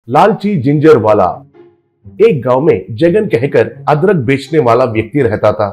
लालची जिंजर वाला। एक गांव में जगन कहकर अदरक बेचने वाला व्यक्ति रहता था।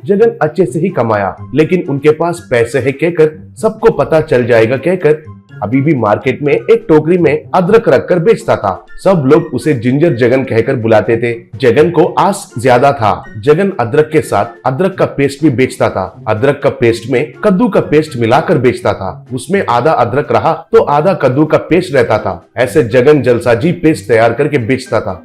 जगन अच्छे से ही कमाया, लेकिन उनके पास पैसे है कहकर, सबको पता चल जाएगा कहकर अभी भी मार्केट में एक टोकरी में अदरक रखकर बेचता था। सब लोग उसे जिंजर जगन कहकर बुलाते थे। जगन को आस ज्यादा था। जगन अदरक के साथ अदरक का पेस्ट भी बेचता था। अदरक का पेस्ट में कद्दू का पेस्ट मिलाकर बेचता था। उसमें आधा अदरक रहा तो आधा कद्दू का पेस्ट रहता था। ऐसे जगन जलसाजी पेस्ट तैयार करके बेचता था।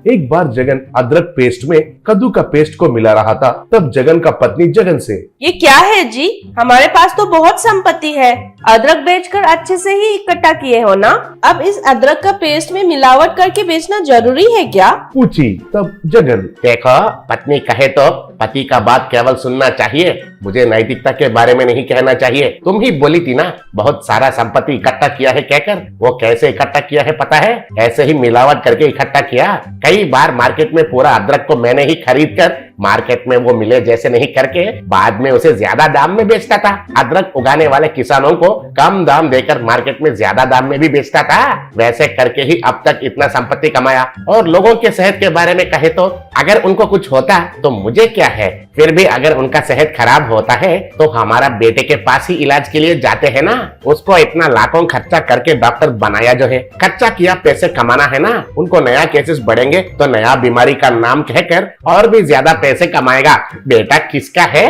एक बार जगन अदरक पेस्ट में कद्दू का पेस्ट को मिला रहा था, तब जगन का पत्नी जगन से, ये क्या है जी? हमारे पास तो बहुत संपत्ति है, अदरक बेचकर अच्छे से ही इकट्ठा किए हो ना? अब इस अदरक का पेस्ट में मिलावट करके बेचना जरूरी है क्या? पूछी। तब जगन, देखो, पत्नी कहे तो पति का बात केवल सुनना चाहिए, मुझे नैतिकता के बारे में नहीं कहना चाहिए। तुम ही बोली थी ना, बहुत सारा संपत्ति इकट्ठा किया है कहकर। वो कैसे इकट्ठा किया है पता है? ऐसे ही मिलावट करके इकट्ठा किया। कई बार मार्केट में पूरा अदरक को मैंने ही खरीद कर मार्केट में वो मिले जैसे नहीं करके बाद में उसे ज्यादा दाम में बेचता था। अदरक उगाने वाले किसानों को कम दाम देकर मार्केट में ज्यादा दाम में भी बेचता था। वैसे करके ही अब तक इतना संपत्ति कमाया। और लोगों के सेहत के बारे में कहे तो अगर उनको कुछ होता तो मुझे क्या है, फिर भी अगर उनका सेहत खराब होता है तो हमारा बेटे के पास ही इलाज के लिए जाते हैं ना। उसको इतना लाखों खर्चा करके डॉक्टर बनाया जो है, खर्चा किया पैसे कमाना है ना। उनको नया केसेस बढ़ेंगे तो नया बीमारी का नाम कहकर और भी ज्यादा पैसे कमाएगा। बेटा किसका है?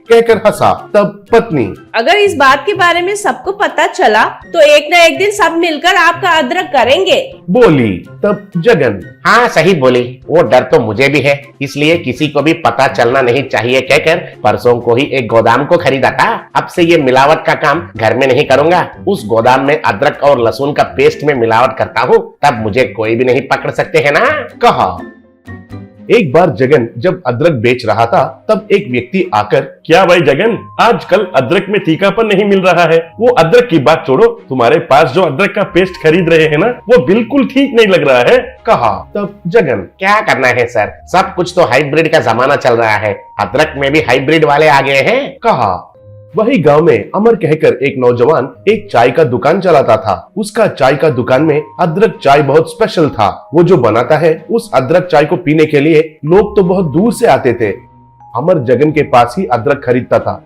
कहकर हंसा। तब पत्नी, अगर इस बात के बारे में सबको पता चला तो एक न एक दिन सब मिलकर आपका अदरक करेंगे, बोली। तब जगन, हाँ सही बोली, वो डर तो मुझे भी है, इसलिए किसी को भी पता चलना नहीं चाहिए कहकर परसों को ही एक गोदाम को खरीदा था। अब से ये मिलावट का काम घर में नहीं करूंगा। उस गोदाम में अदरक और लहसुन का पेस्ट में मिलावट करता हूँ, तब मुझे कोई भी नहीं पकड़ सकते है ना, कहा। एक बार जगन जब अदरक बेच रहा था, तब एक व्यक्ति आकर, क्या भाई जगन, आजकल अदरक में तीखापन नहीं मिल रहा है। वो अदरक की बात छोड़ो, तुम्हारे पास जो अदरक का पेस्ट खरीद रहे हैं ना, वो बिल्कुल ठीक नहीं लग रहा है, कहा। तब जगन, क्या करना है सर, सब कुछ तो हाइब्रिड का जमाना चल रहा है, अदरक में भी हाइब्रिड वाले आ गए हैं, कहा। वही गांव में अमर कहकर एक नौजवान एक चाय का दुकान चलाता था। उसका चाय का दुकान में अदरक चाय बहुत स्पेशल था। वो जो बनाता है, उस अदरक चाय को पीने के लिए लोग तो बहुत दूर से आते थे। अमर जगन के पास ही अदरक खरीदता था।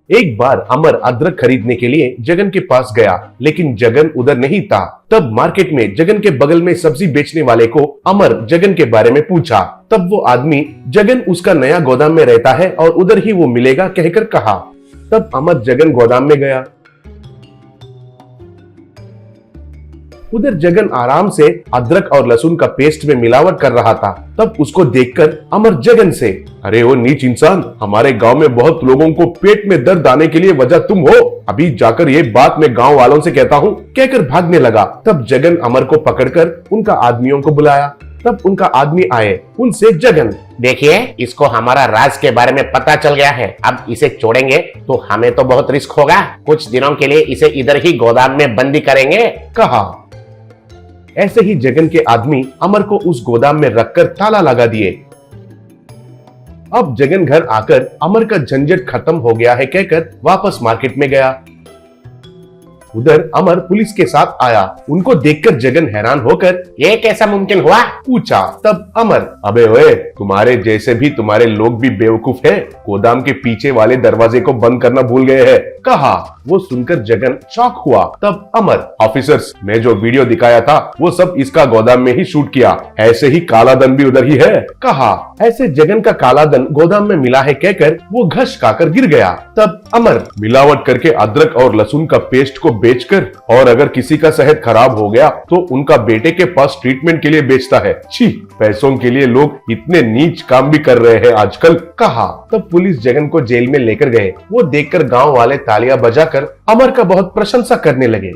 एक बार अमर अदरक खरीदने के लिए जगन के पास गया, लेकिन जगन उधर नहीं था। तब मार्केट में जगन के बगल में सब्जी बेचने वाले को अमर जगन के बारे में पूछा। तब वो आदमी, जगन उसका नया गोदाम में रहता है और उधर ही वो मिलेगा कहकर कहा। तब अमर जगन गोदाम में गया। उधर जगन आराम से अदरक और लहसुन का पेस्ट में मिलावट कर रहा था। तब उसको देखकर अमर जगन से, अरे ओ नीच इंसान, हमारे गांव में बहुत लोगों को पेट में दर्द आने के लिए वजह तुम हो। अभी जाकर ये बात मैं गांव वालों से कहता हूँ, कहकर भागने लगा। तब जगन अमर को पकड़कर उनका आदमियों को बुलाया। तब उनका आदमी आए। उनसे जगन, देखिए, इसको हमारा राज के बारे में पता चल गया है। अब इसे छोड़ेंगे तो हमें तो बहुत रिस्क होगा। कुछ दिनों के लिए इसे इधर ही गोदाम में बंदी करेंगे, कहा। ऐसे ही जगन के आदमी अमर को उस गोदाम में रखकर ताला लगा दिए। अब जगन घर आकर अमर का झंझट खत्म हो गया है कहकर वापस मार्केट में गया। उधर अमर पुलिस के साथ आया। उनको देखकर जगन हैरान होकर, ये कैसा मुमकिन हुआ, पूछा। तब अमर, अबे ओए, तुम्हारे जैसे भी तुम्हारे लोग भी बेवकूफ हैं। गोदाम के पीछे वाले दरवाजे को बंद करना भूल गए हैं, कहा। वो सुनकर जगन शॉक हुआ। तब अमर, ऑफिसर्स, मैं जो वीडियो दिखाया था वो सब इसका गोदाम में ही शूट किया। ऐसे ही काला धन भी उधर ही है, कहा। ऐसे जगन का काला धन गोदाम में मिला है कहकर वो घस खाकर गिर गया। तब अमर, मिलावट करके अदरक और लहसुन का पेस्ट को बेचकर, और अगर किसी का सेहत खराब हो गया तो उनका बेटे के पास ट्रीटमेंट के लिए बेचता है। छी, पैसों के लिए लोग इतने नीच काम भी कर रहे हैं आजकल, कहा। तब पुलिस जगन को जेल में लेकर गए। वो देखकर गांव वाले तालियां बजाकर अमर का बहुत प्रशंसा करने लगे।